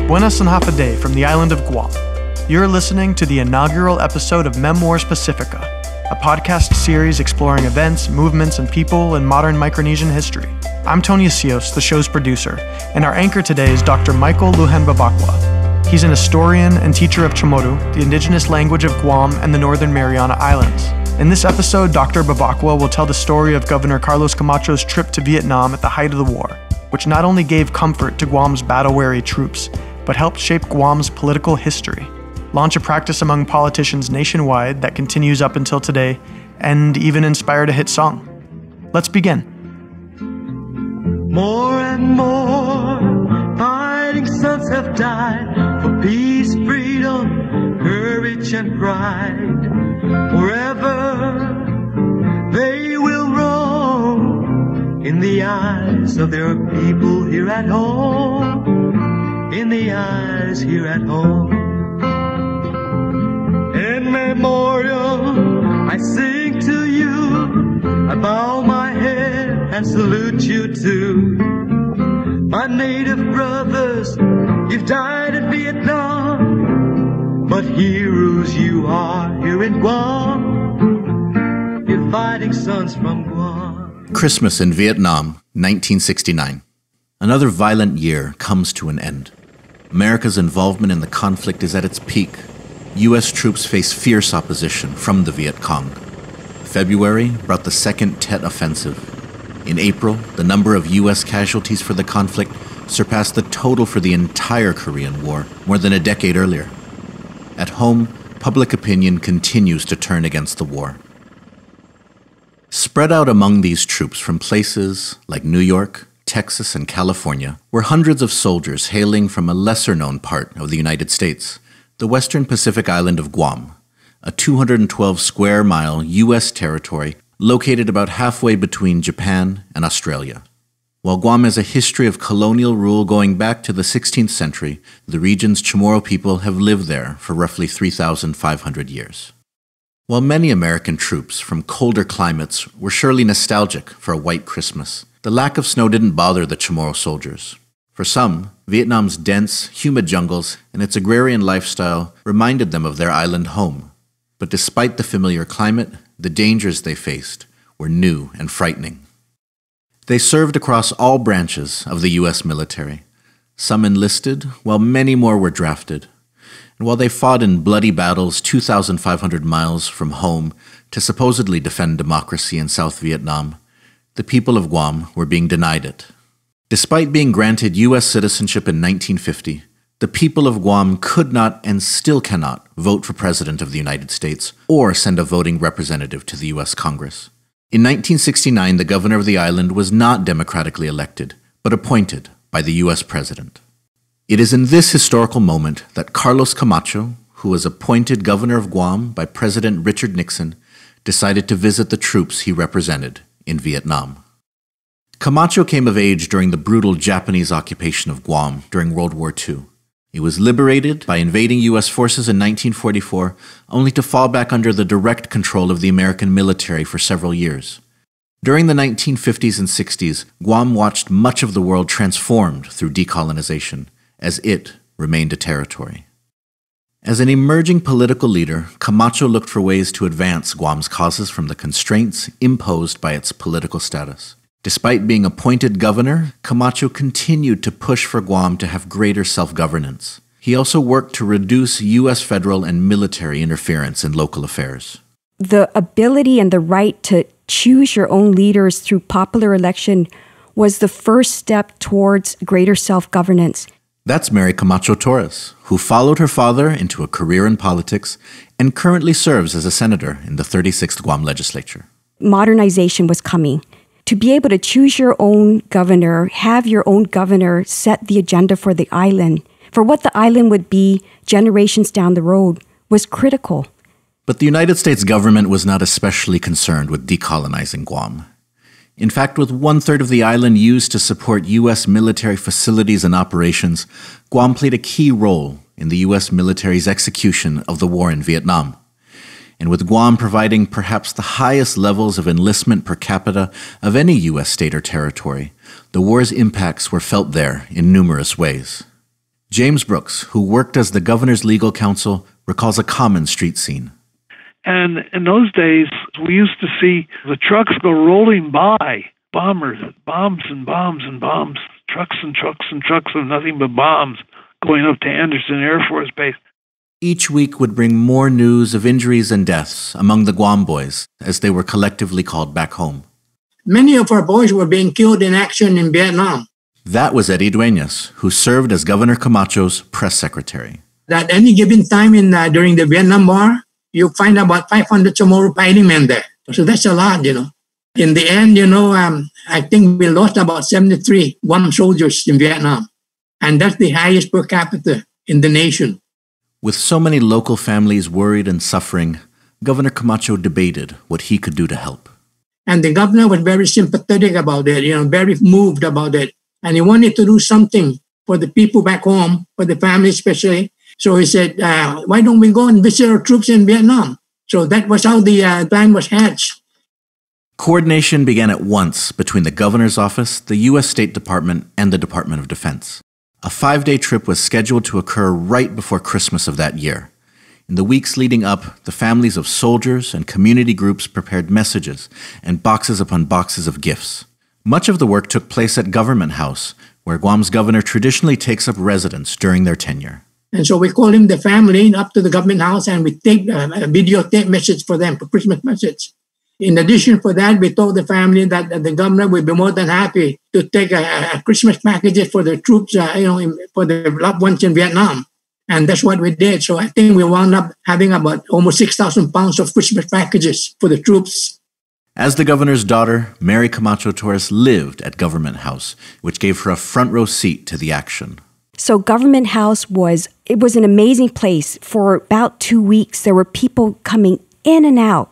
Buenas and half a day from the island of Guam. You're listening to the inaugural episode of Memoirs Pasifika, a podcast series exploring events, movements, and people in modern Micronesian history. I'm Tony Azios, the show's producer, and our anchor today is Dr. Lujan Bevacqua. He's an historian and teacher of CHamoru, the indigenous language of Guam and the Northern Mariana Islands. In this episode, Dr. Bevacqua will tell the story of Governor Carlos Camacho's trip to Vietnam at the height of the war, which not only gave comfort to Guam's battle-weary troops, but helped shape Guam's political history, launch a practice among politicians nationwide that continues up until today, and even inspired a hit song. Let's begin. More and more fighting sons have died for peace, freedom, courage, and pride. Forever they will roam in the eyes of their people here at home. In the eyes here at home. In memorial, I sing to you. I bow my head and salute you too. My native brothers, you've died in Vietnam, but heroes you are here in Guam. You're fighting sons from Guam. Christmas in Vietnam, 1969. Another violent year comes to an end. America's involvement in the conflict is at its peak. U.S. troops face fierce opposition from the Viet Cong. February brought the Second Tet Offensive. In April, the number of U.S. casualties for the conflict surpassed the total for the entire Korean War more than a decade earlier. At home, public opinion continues to turn against the war. Spread out among these troops from places like New York, Texas, and California were hundreds of soldiers hailing from a lesser-known part of the United States, the western Pacific island of Guam, a 212-square-mile U.S. territory located about halfway between Japan and Australia. While Guam has a history of colonial rule going back to the 16th century, the region's CHamoru people have lived there for roughly 3,500 years. While many American troops from colder climates were surely nostalgic for a white Christmas, the lack of snow didn't bother the CHamoru soldiers. For some, Vietnam's dense, humid jungles and its agrarian lifestyle reminded them of their island home. But despite the familiar climate, the dangers they faced were new and frightening. They served across all branches of the U.S. military. Some enlisted, while many more were drafted. And while they fought in bloody battles 2,500 miles from home to supposedly defend democracy in South Vietnam, the people of Guam were being denied it. Despite being granted U.S. citizenship in 1950, the people of Guam could not and still cannot vote for President of the United States or send a voting representative to the U.S. Congress. In 1969, the governor of the island was not democratically elected, but appointed by the U.S. President. It is in this historical moment that Carlos Camacho, who was appointed governor of Guam by President Richard Nixon, decided to visit the troops he represented in Vietnam. Camacho came of age during the brutal Japanese occupation of Guam during World War II. He was liberated by invading U.S. forces in 1944, only to fall back under the direct control of the American military for several years. During the 1950s and 60s, Guam watched much of the world transformed through decolonization, as it remained a territory. As an emerging political leader, Camacho looked for ways to advance Guam's causes from the constraints imposed by its political status. Despite being appointed governor, Camacho continued to push for Guam to have greater self-governance. He also worked to reduce U.S. federal and military interference in local affairs. The ability and the right to choose your own leaders through popular election was the first step towards greater self-governance. That's Mary Camacho Torres, who followed her father into a career in politics and currently serves as a senator in the 36th Guam legislature. Modernization was coming. To be able to choose your own governor, have your own governor set the agenda for the island, for what the island would be generations down the road, was critical. But the United States government was not especially concerned with decolonizing Guam. In fact, with one-third of the island used to support U.S. military facilities and operations, Guam played a key role in the U.S. military's execution of the war in Vietnam. And with Guam providing perhaps the highest levels of enlistment per capita of any U.S. state or territory, the war's impacts were felt there in numerous ways. James Brooks, who worked as the governor's legal counsel, recalls a common street scene. And in those days, we used to see the trucks go rolling by, bombers, bombs and bombs and bombs, trucks and trucks and trucks of nothing but bombs going up to Anderson Air Force Base. Each week would bring more news of injuries and deaths among the Guam boys, as they were collectively called back home. Many of our boys were being killed in action in Vietnam. That was Eddie Duenas, who served as Governor Camacho's press secretary. At any given time during the Vietnam War, you find about 500 CHamoru fighting men there. So that's a lot, In the end, I think we lost about 73 Guam soldiers in Vietnam. And that's the highest per capita in the nation. With so many local families worried and suffering, Governor Camacho debated what he could do to help. And the governor was very sympathetic about it, very moved about it. And he wanted to do something for the people back home, for the family especially. So he said, why don't we go and visit our troops in Vietnam? So that was how the plan was hatched. Coordination began at once between the governor's office, the U.S. State Department, and the Department of Defense. A 5-day trip was scheduled to occur right before Christmas of that year. In the weeks leading up, the families of soldiers and community groups prepared messages and boxes upon boxes of gifts. Much of the work took place at Government House, where Guam's governor traditionally takes up residence during their tenure. And so we call him the family up to the Government House, and we take a videotape message for them, for Christmas message. In addition for that, we told the family that the governor would be more than happy to take a Christmas packages for the troops, for the loved ones in Vietnam. And that's what we did. So I think we wound up having about almost 6,000 pounds of Christmas packages for the troops. As the governor's daughter, Mary Camacho Torres lived at Government House, which gave her a front row seat to the action. So Government House was an amazing place. For about 2 weeks, there were people coming in and out.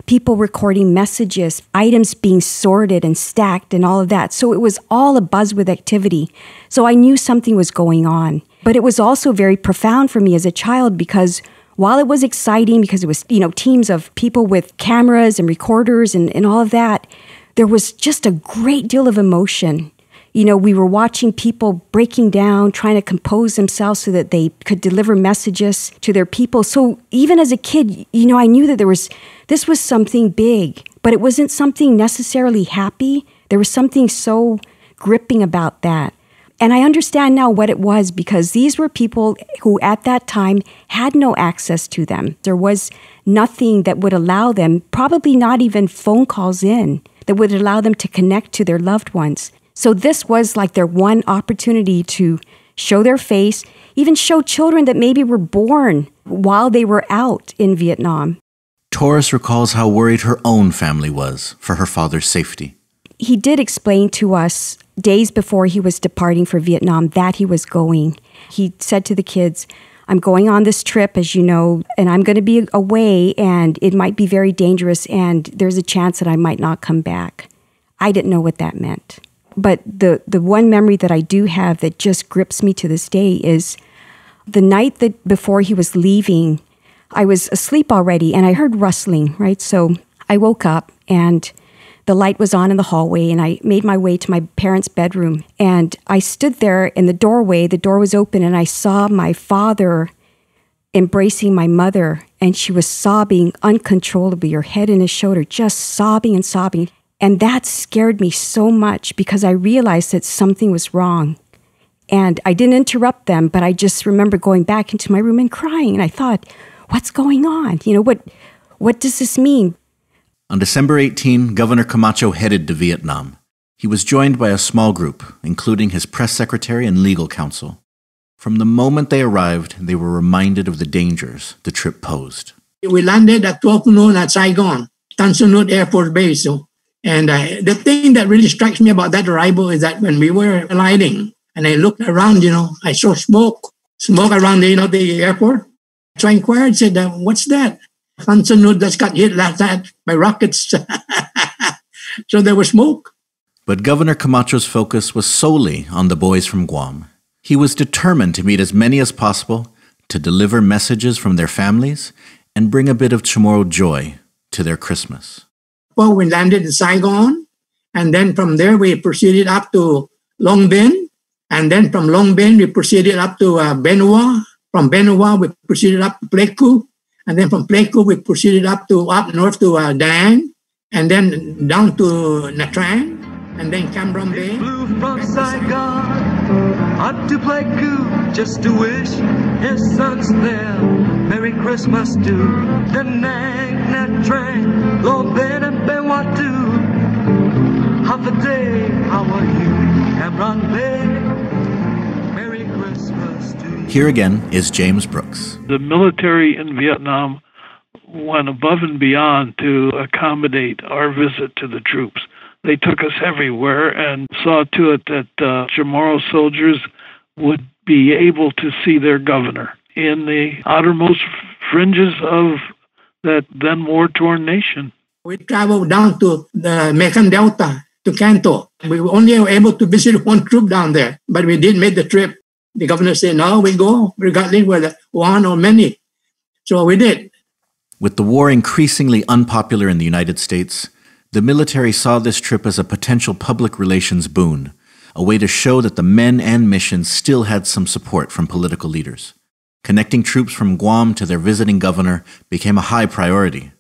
People recording messages, items being sorted and stacked and all of that. So it was all abuzz with activity. So I knew something was going on. But it was also very profound for me as a child because while it was exciting because it was, teams of people with cameras and recorders and all of that, there was just a great deal of emotion. We were watching people breaking down, trying to compose themselves so that they could deliver messages to their people. So even as a kid, I knew that this was something big, but it wasn't something necessarily happy. There was something so gripping about that. And I understand now what it was because these were people who at that time had no access to them. There was nothing that would allow them, probably not even phone calls in, that would allow them to connect to their loved ones. So this was like their one opportunity to show their face, even show children that maybe were born while they were out in Vietnam. Torres recalls how worried her own family was for her father's safety. He did explain to us days before he was departing for Vietnam that he was going. He said to the kids, I'm going on this trip, as you know, and I'm going to be away, and it might be very dangerous, and there's a chance that I might not come back. I didn't know what that meant. But the one memory that I do have that just grips me to this day is the night that before he was leaving, I was asleep already and I heard rustling, right? So I woke up and the light was on in the hallway and I made my way to my parents' bedroom. And I stood there in the doorway, the door was open, and I saw my father embracing my mother, and she was sobbing uncontrollably, her head in his shoulder, just sobbing and sobbing. And that scared me so much because I realized that something was wrong. And I didn't interrupt them, but I just remember going back into my room and crying. And I thought, what's going on? What does this mean? On December 18, Governor Camacho headed to Vietnam. He was joined by a small group, including his press secretary and legal counsel. From the moment they arrived, they were reminded of the dangers the trip posed. We landed at 12 noon at Saigon, Tan Son Nhut Air Force Base. And the thing that really strikes me about that arrival is that when we were alighting and I looked around, I saw smoke around the airport. So I inquired, said, what's that? Tan Son Nhut just got hit last night by rockets. So there was smoke. But Governor Camacho's focus was solely on the boys from Guam. He was determined to meet as many as possible, to deliver messages from their families, and bring a bit of CHamoru joy to their Christmas. Well, we landed in Saigon, and then from there we proceeded up to Long Binh, And then from Long Bean, we proceeded up to Benua. From Benua, we proceeded up to Pleiku. And then from Pleiku, we proceeded up north to Dang. And then down to Nha Trang. And then Cam Ranh Bay. Flew from Saigon up to Pleiku just to wish his sons there Merry Christmas to Da Nang, Nha Trang, Long Bean and Vanuatu. Half a day, how are you, Cam Ranh Bay? Merry Christmas to you. Here again is James Brooks. The military in Vietnam went above and beyond to accommodate our visit to the troops. They took us everywhere and saw to it that CHamoru soldiers would be able to see their governor in the outermost fringes of that then war-torn nation. We traveled down to the Mekong Delta, to Kanto. We were only able to visit one troop down there, but we did make the trip. The governor said, no, we go, regardless whether one or many. So we did. With the war increasingly unpopular in the United States, the military saw this trip as a potential public relations boon, a way to show that the men and mission still had some support from political leaders. Connecting troops from Guam to their visiting governor became a high priority.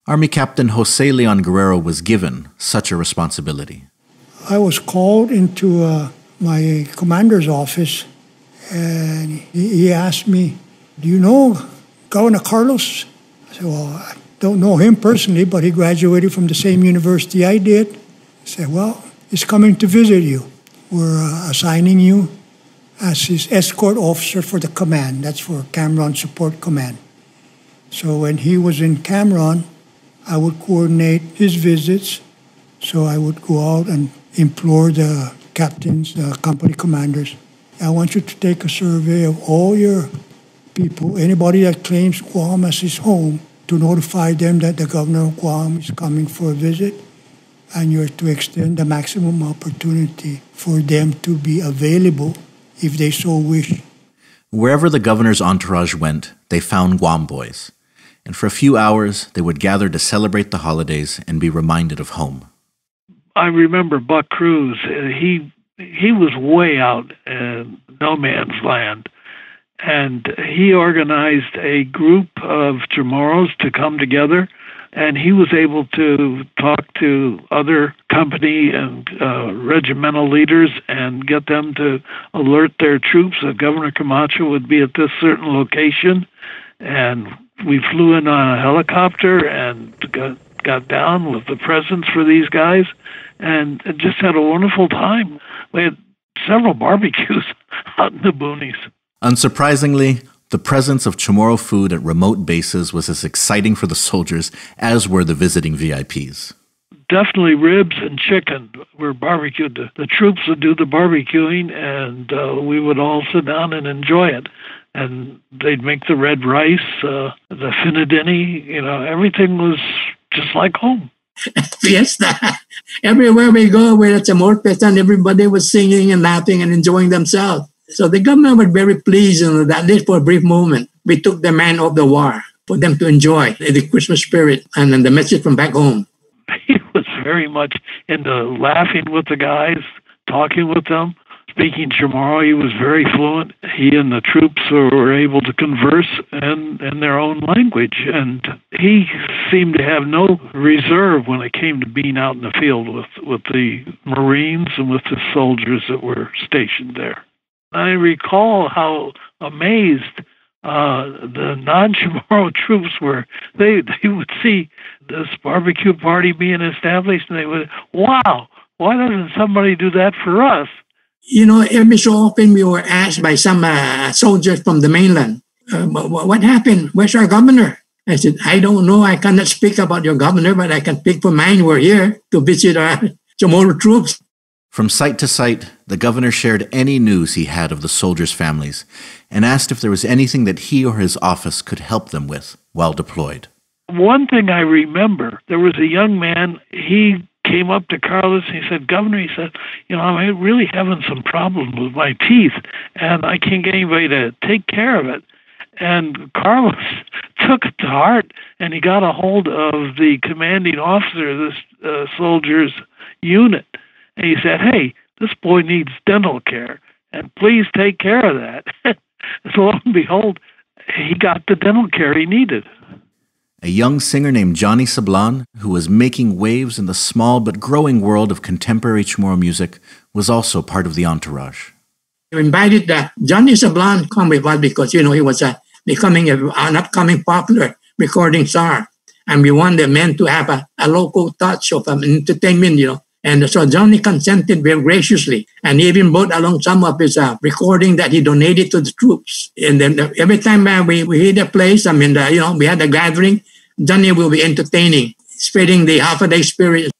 Army Captain Jose Leon Guerrero was given such a responsibility. I was called into my commander's office, and he asked me, do you know Governor Carlos? I said, well, I don't know him personally, but he graduated from the same university I did. I said, well, he's coming to visit you. We're assigning you as his escort officer for the command. That's for Cam Ranh Support Command. So when he was in Cam Ranh, I would coordinate his visits. So I would go out and implore the captains, the company commanders, I want you to take a survey of all your people, anybody that claims Guam as his home, to notify them that the governor of Guam is coming for a visit, and you're to extend the maximum opportunity for them to be available if they so wish. Wherever the governor's entourage went, they found Guam boys, and for a few hours they would gather to celebrate the holidays and be reminded of home. I remember Buck Cruz. He was way out in no man's land, and he organized a group of CHamoros to come together, and he was able to talk to other company and regimental leaders and get them to alert their troops that Governor Camacho would be at this certain location. And we flew in on a helicopter and got down with the presents for these guys and just had a wonderful time. We had several barbecues out in the boonies. Unsurprisingly, the presence of CHamoru food at remote bases was as exciting for the soldiers as were the visiting VIPs. Definitely ribs and chicken were barbecued. The troops would do the barbecuing, and we would all sit down and enjoy it. And they'd make the red rice, the finadini, everything was just like home. Fiesta. Everywhere we go, we're at CHamoru Fiesta, and everybody was singing and laughing and enjoying themselves. So the governor was very pleased, that at least for a brief moment, we took the man of the war for them to enjoy the Christmas spirit and then the message from back home. He was very much into laughing with the guys, talking with them, speaking CHamoru. He was very fluent. He and the troops were able to converse in their own language, and he seemed to have no reserve when it came to being out in the field with the Marines and with the soldiers that were stationed there. I recall how amazed the non-CHamoru troops were. They would see this barbecue party being established, and they would, wow, why doesn't somebody do that for us? Every so often we were asked by some soldiers from the mainland, what happened? Where's our governor? I said, I don't know. I cannot speak about your governor, but I can speak for mine. We're here to visit our CHamoru troops. From site to site, the governor shared any news he had of the soldiers' families and asked if there was anything that he or his office could help them with while deployed. One thing I remember, there was a young man, he came up to Carlos and he said, Governor, he said, I'm really having some problems with my teeth and I can't get anybody to take care of it. And Carlos took it to heart and he got a hold of the commanding officer of this soldier's unit. And he said, hey, this boy needs dental care. and please take care of that. So lo and behold, he got the dental care he needed. A young singer named Johnny Sablan, who was making waves in the small but growing world of contemporary CHamoru music, was also part of the entourage. We invited Johnny Sablan to come with us because, he was becoming an upcoming popular recording star. And we want the men to have a local touch of entertainment, And so Johnny consented very graciously, and he even brought along some of his recording that he donated to the troops. And then every time we hit a place, we had a gathering, Johnny will be entertaining, spreading the holiday spirit.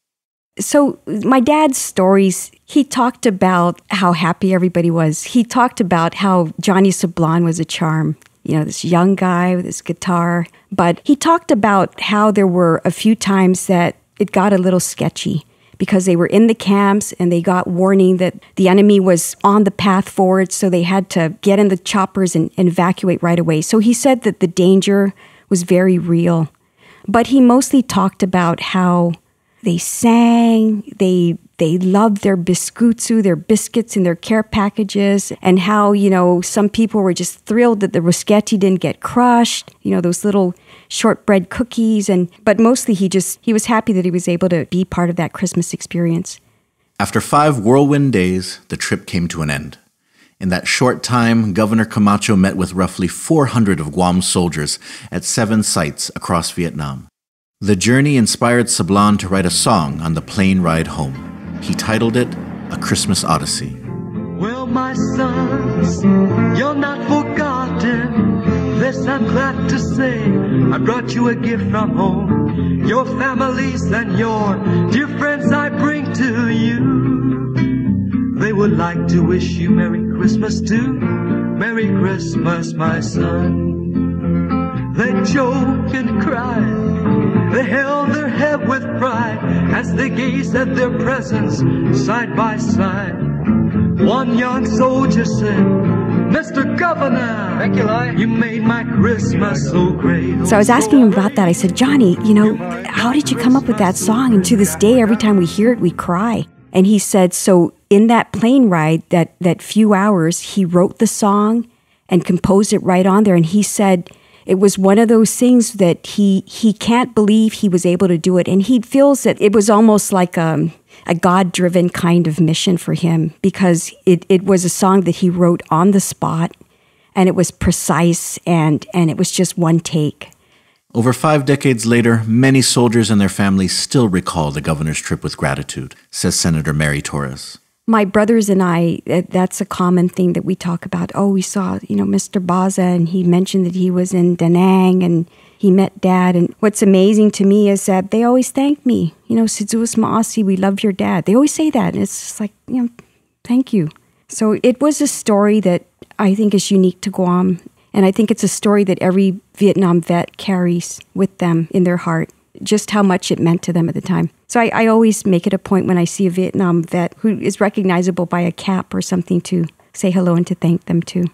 So my dad's stories, he talked about how happy everybody was. He talked about how Johnny Sablan was a charm. This young guy with his guitar. But he talked about how there were a few times that it got a little sketchy because they were in the camps and they got warning that the enemy was on the path forward, so they had to get in the choppers and evacuate right away. So he said that the danger was very real. But he mostly talked about how they sang, they loved their biskutsu, their biscuits in their care packages, and how, some people were just thrilled that the rusketi didn't get crushed, those little shortbread cookies. But mostly he was happy that he was able to be part of that Christmas experience. After 5 whirlwind days, the trip came to an end. In that short time, Governor Camacho met with roughly 400 of Guam's soldiers at 7 sites across Vietnam. The journey inspired Sablan to write a song on the plane ride home. He titled it A Christmas Odyssey. Well, my sons, you're not forgotten. This I'm glad to say. I brought you a gift from home. Your families and your dear friends I bring to you. They would like to wish you Merry Christmas too. Merry Christmas, my son. They joke and cry. They held their head with pride as they gazed at their presents side by side. One young soldier said, Mr. Governor, thank you made my Christmas so great. So I was asking him about that. I said, Johnny, how did you come up with that song? And to this day, every time we hear it, we cry. And he said, so in that plane ride, that few hours, he wrote the song and composed it right on there. And he said, it was one of those things that he can't believe he was able to do it. And he feels that it was almost like a God-driven kind of mission for him because it was a song that he wrote on the spot, and it was precise, and it was just one take. Over 5 decades later, many soldiers and their families still recall the governor's trip with gratitude, says Senator Mary Torres. My brothers and I, that's a common thing that we talk about. Oh, we saw, Mr. Baza, and he mentioned that he was in Da Nang, and he met Dad. And what's amazing to me is that they always thank me. Sizuas Maasi, we love your dad. They always say that, and it's just like, thank you. So it was a story that I think is unique to Guam, and I think it's a story that every Vietnam vet carries with them in their heart, just how much it meant to them at the time. So I always make it a point when I see a Vietnam vet who is recognizable by a cap or something to say hello and to thank them too.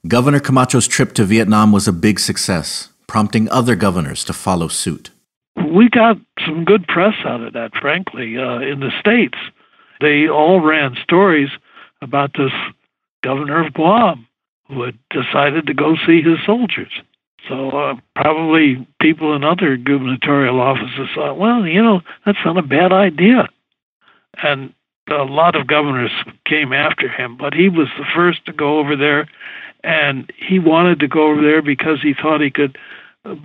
Governor Camacho's trip to Vietnam was a big success, prompting other governors to follow suit. We got some good press out of that, frankly, in the States. They all ran stories about this governor of Guam who had decided to go see his soldiers. So probably people in other gubernatorial offices thought, well, that's not a bad idea. And a lot of governors came after him, but he was the first to go over there, and he wanted to go over there because he thought he could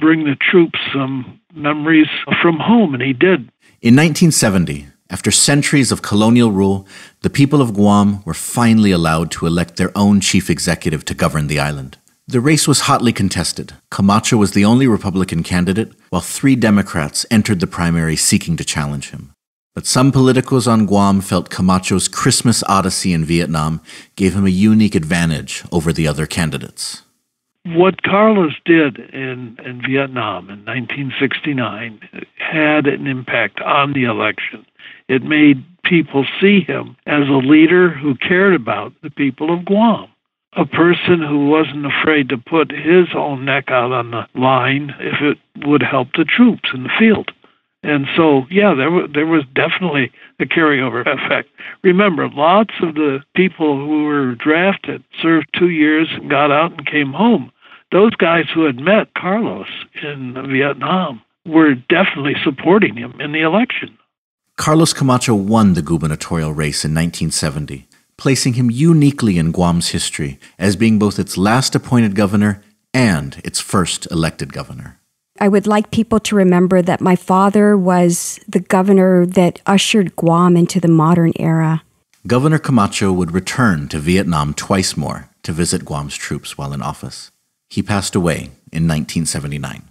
bring the troops some memories from home, and he did. In 1970, after centuries of colonial rule, the people of Guam were finally allowed to elect their own chief executive to govern the island. The race was hotly contested. Camacho was the only Republican candidate, while 3 Democrats entered the primary seeking to challenge him. But some politicos on Guam felt Camacho's Christmas Odyssey in Vietnam gave him a unique advantage over the other candidates. What Carlos did in Vietnam in 1969 had an impact on the election. It made people see him as a leader who cared about the people of Guam. A person who wasn't afraid to put his own neck out on the line if it would help the troops in the field. And so, yeah, there was definitely a carryover effect. Remember, lots of the people who were drafted served 2 years and got out and came home. Those guys who had met Carlos in Vietnam were definitely supporting him in the election. Carlos Camacho won the gubernatorial race in 1970, placing him uniquely in Guam's history as being both its last appointed governor and its first elected governor. I would like people to remember that my father was the governor that ushered Guam into the modern era. Governor Camacho would return to Vietnam twice more to visit Guam's troops while in office. He passed away in 1979.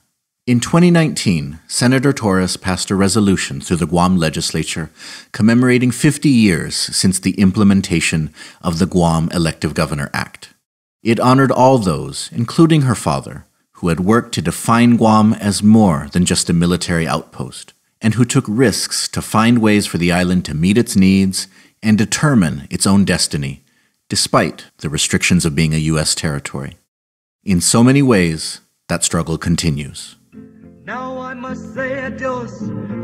In 2019, Senator Torres passed a resolution through the Guam legislature commemorating 50 years since the implementation of the Guam Elective Governor Act. It honored all those, including her father, who had worked to define Guam as more than just a military outpost, and who took risks to find ways for the island to meet its needs and determine its own destiny, despite the restrictions of being a U.S. territory. In so many ways, that struggle continues. Now I must say adios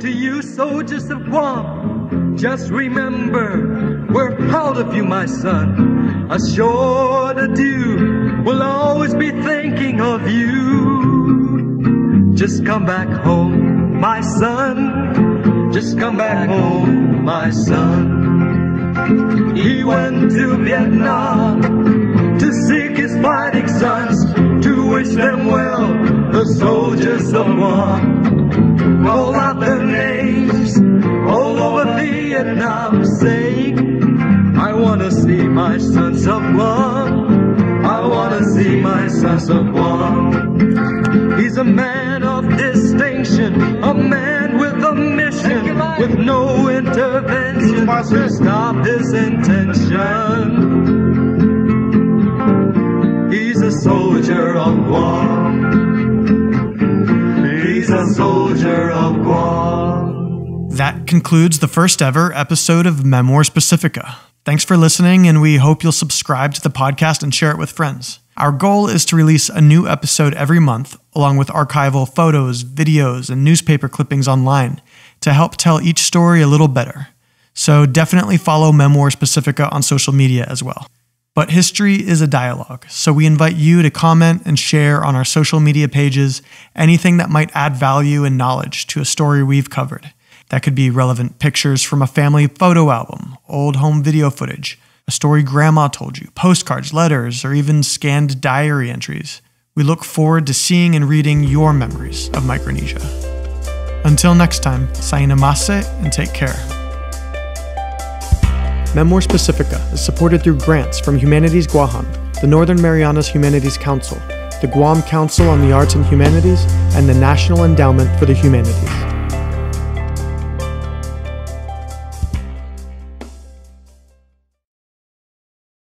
to you soldiers of Guam. Just remember, we're proud of you, my son. A short adieu, we'll always be thinking of you. Just come back home, my son. Just come back home, my son. He went to Vietnam to seek his fighting sons, to wish them well, the soldiers of Guam. Call out their names all over Vietnam, saying, I want to see my sons of Guam. I want to see my sons of Guam. He's a man of distinction, a man with a mission, with no intervention to stop his intention. He's a soldier of Guam. He's a soldier of Guam. That concludes the first ever episode of Memoirs Pasifika. Thanks for listening, and we hope you'll subscribe to the podcast and share it with friends. Our goal is to release a new episode every month, along with archival photos, videos, and newspaper clippings online to help tell each story a little better. So definitely follow Memoirs Pasifika on social media as well. But history is a dialogue, so we invite you to comment and share on our social media pages anything that might add value and knowledge to a story we've covered. That could be relevant pictures from a family photo album, old home video footage, a story grandma told you, postcards, letters, or even scanned diary entries. We look forward to seeing and reading your memories of Micronesia. Until next time, sainamase and take care. Memoirs Pasifika is supported through grants from Humanities Guam, the Northern Marianas Humanities Council, the Guam Council on the Arts and Humanities, and the National Endowment for the Humanities.